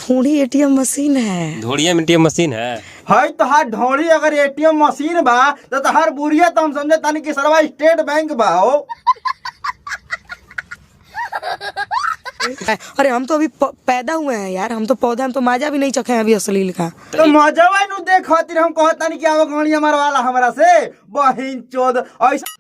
ढूंढी ATM machine है। ढोड़िया में एटीएम मशीन है। है तो हाथ ढोड़ी अगर एटीएम मशीन बा तो तहार बुढ़िया तो हम समझे तानी कि सरवा स्टेट बैंक बा हो। अरे हम तो अभी पैदा हुए हैं यार, हम तो पौधे, हम तो माजा भी नहीं चखे हैं अभी अश्लील का। तो मजावा नु देख खातिर हम कहतानी कि आवा गाड़िया मारवाला हमरा से बहिन चोद ऐसा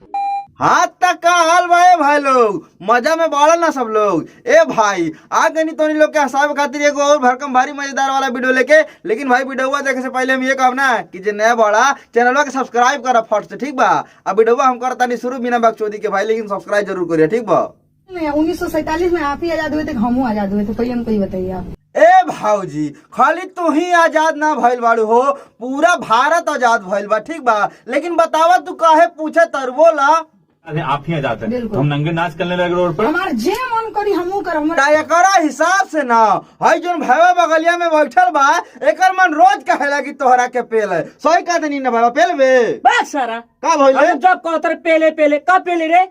हाथ तक का हाल भाई भाई लोग मजा में बाड़ा ना सब लोग। ए भाई आ गई तो लोग के हंसावे खातिर एगो और भरकम भारी मजेदार वाला वीडियो लेके। लेकिन भाई वीडियो देखे से पहले हम ये कहब ना कि जे नया बड़ा चैनल के सब्सक्राइब करा फट से, ठीक बा। अब वीडियो हम करतानी शुरू बिना बकचोदी के भाई, लेकिन सब्सक्राइब जरूर करिए, ठीक बा। 1947 में आप ही आजाद हुए थे, हम आजाद हुए थे, पहले हमको ये बताइए आप। ए भाऊजी खाली तू ही आजाद ना भइल बाड़ू हो, पूरा भारत आजाद भइल बा, ठीक बा। लेकिन बतावा तू काहे पूछे तर बोला। अरे आप ही आजाद है, हम नंगे नाच करने लगे रोड पर। हमार जे मन करी हमू करब। एकरा हिसाब से ना हई जोन भैया बगलिया में बैठल बा एकर मन रोज कहेला कि तोहरा के पेल है। सही का देनी ना भाई पेल बे बस सारा का भइले जब कहतर पेले पेले का पेले रे।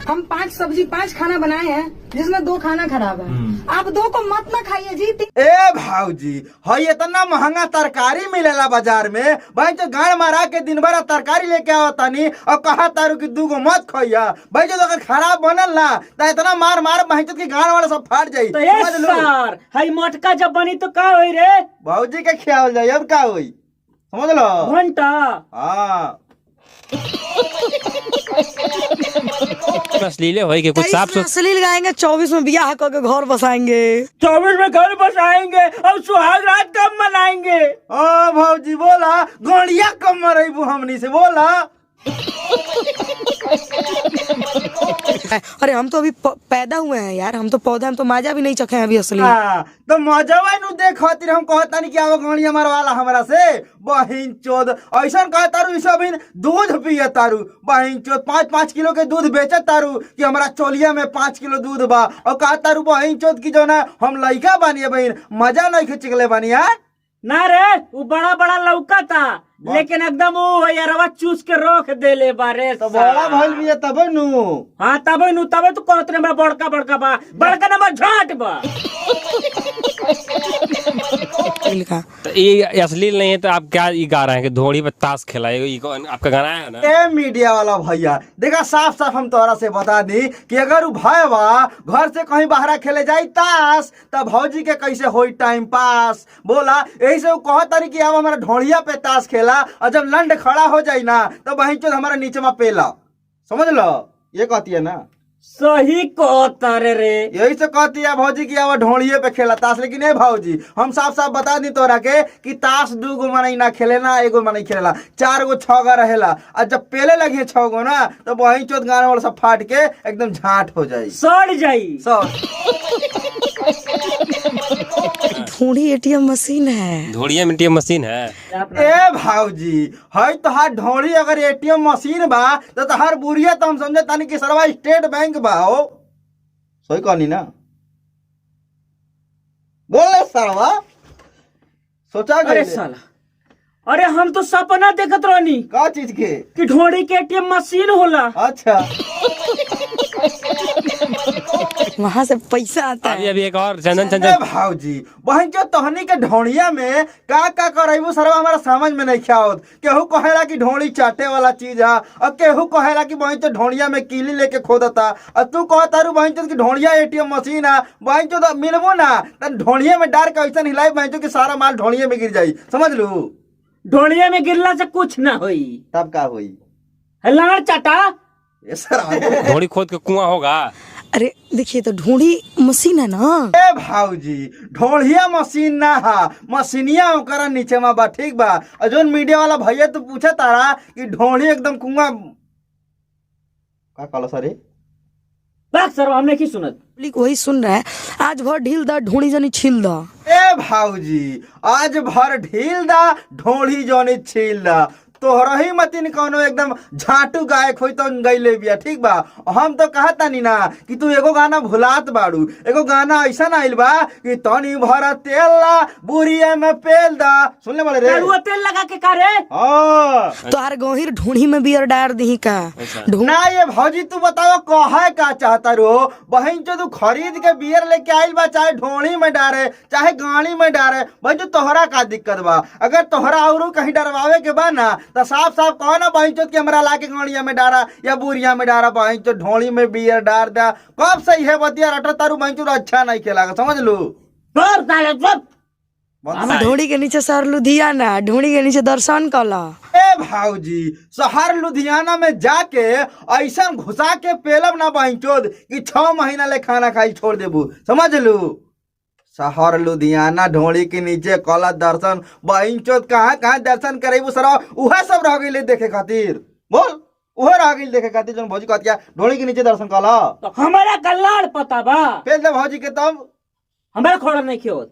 हम 5 सब्जी 5 खाना बनाए हैं जिसमें 2 खाना खराब है। आप 2 को मत ना खाइए जी। ए भाऊजी हई इतना महंगा तरकारी मिलेला बाजार में, भाई तो गाड़ मारा के दिन भर तरकारी लेके आवतानी और कहा तारू कि 2 को मत खइया। भाई जो अगर खराब बनल ना तो इतना मार मार भाई के गाड़ वाला सब फाट जाई। तो ये सर हई मटका जब बनी तो का होई रे भाऊजी के ख्याल जाई, अब का होई समझ लो घंटा। हाँ अश्लीले होई के कुछ साफ अश्लील गाएंगे, 24 में ब्याह करके घर बसाएंगे, 24 में घर बसाएंगे और सुहाग रात कब मनाएंगे। ओ भाऊजी बोला गोड़िया कम मरेबू हमनी से बोला। अरे हम तो अभी पैदा हुए हैं यार, हम तो पौधे, हम तो माजा भी नहीं चखे हैं अभी अश्लील। तो मजावा नु देख खातिर हम कहतानी कि आवा गाड़िया मारवाला हमरा से बहिन चोद ऐसा कह तारू इसे अभी दूध पिए तारू बहिन चोद 5-5 किलो के दूध बेचे तारू कि हमरा चोलिया में 5 किलो दूध बा और कहा तारू बहिन चोद की जो ना हम लइका बानिए बहिन मजा नहीं खिचकले बानिया ना रे वो बड़ा बड़ा लौका था लेकिन एकदम वो यारवा चूस के रोक देले बारे। तो बड़ा भइल भी है तब नु। हाँ तबे नु तबे तो कहत रे बड़का बड़का बा बड़का नंबर झाट बा। तो ये अश्लील नहीं है तो आप क्या ये गा रहे हैं कि धोड़ी पर ताश खेलाए, आपका गाना है ना। ए मीडिया वाला भैया देखा साफ साफ हम तोहरा से बता दी कि अगर उ भाई बा घर से कहीं बाहर खेले जाई ताश तब भौजी के कैसे होई टाइम पास बोला। यही से कहत तारी कि अब हमारा ढोड़िया पे ताश खेला और जब लंड खड़ा हो जाई ना तो बहन चोद हमारा नीचे में पेला, समझ लो ये कहती है ना। सही कहता रे यही से कहती है भौजी की आवा ढोड़िए पे खेला ताश। लेकिन ए भौजी हम साफ साफ बता दी तोरा के कि ताश 2 गो मनाई ना खेले ना, 1 गो मनाई खेलेला, 4 गो 6 गो रहेला। और जब पेले लगी 6 गो ना तो वही चौथ गाना वाला सब फाट के एकदम झाट हो जाई, सड़ जाई सब। ढूंढी एटीएम मशीन है। ढोड़िया में एटीएम मशीन है। ए भाऊजी है तो हाथ ढोड़ी अगर एटीएम मशीन बा तो तहार बुढ़िया तो हम समझे तानी कि सरवा स्टेट बैंक बा हो। सही कहनी ना बोले सरवा सोचा अरे साला अरे हम तो सपना देखत रहनी का चीज के कि ढोड़ी के एटीएम मशीन होला। अच्छा वहाँ से पैसा आता है। अभी एक और चंदन ए चंदन भाऊजी बहन जो तहनी के ढोड़िया में का करबू सरवा हमारा समझ में नहीं ख्यात। केहू कहेला कि ढोड़ी चाटे वाला चीज है और केहू कहेला कि बहन तो ढोड़िया में कीली लेके खोदता और तू कहतारू बहन चो की ढोड़िया एटीएम मशीन है। बहन चो मिलबो ना तो ढोड़िया में डार के ऐसा हिलाई बहन चो की सारा माल ढोड़िया में गिर जाई, समझ लू। ढोड़िया में गिरला से कुछ ना होई, तब का होई लाड़ चाटा ढोड़ी खोद के कुआं होगा। अरे देखिए तो ढूंढी मशीन है ना। ए भाऊजी ढोड़िया मशीन ना हा मशीनिया ओकरा नीचे में बा, ठीक बा। और जोन मीडिया वाला भैया तो पूछे तारा कि ढोड़ी एकदम कुआं का कहलो सर बस सर हमने की सुनत वही सुन रहा है। आज भर ढील दा ढूंढी जनी छील दा। ए भाऊजी आज भर ढील दा ढोड़ी जनी छील दा तोहरा ही मतीन कौनो एकदम झाटू गायक होई तो गईले बिया, ठीक बा। हम तो कहतानी ना कि तू एगो गाना भुलात बाड़ू, एगो गाना ऐसा आइल बा कि तनी भर तेल ला बुरिया में पेल दा, सुनले वाले रे? कड़ुआ तेल लगा के का रे? हाँ तोहर गहिर ढूंढी में बियर डार दी का ढूंढ ना ये भौजी तू बताओ कहे का चाहता रो? बहन जो तू खरीद के बियर लेके आइल बा, चाहे ढोणी में डारे चाहे गाड़ी में डारे, भाई जो तोहरा का दिक्कत बा? अगर तोहरा और कहीं डरवावे के बा ना तो साफ साफ कहो ना बहन चोद के हमरा ला के गाड़िया में डारा या बुरिया में डारा, बहन चोद ढोणी में बियर डार दा। कब सही है बतिया रटा तारू बहन चोद अच्छा नहीं खेला, समझ लो। जोर साले जोर। हम ढूंढी के नीचे शहर लुधियाना, ढूंढी के नीचे दर्शन कला। ए भाऊजी शहर लुधियाना में जाके ऐसा घुसा के पेलब ना बहन चोद कि 6 महीना ले खाना खाई छोड़ देबू, समझ लो। शहर लुधियाना ढोली के नीचे कला दर्शन, बहन चोद कहाँ कहाँ दर्शन करेबू सर, उहे सब रह गई देखे खातिर, बोल उहे रह गई देखे खातिर जो भौजी कहतिया ढोली के नीचे दर्शन कला। तो हमारा कल्याण पता बा, पेल दे भौजी के तब हमारा खोड़ा नहीं क्यों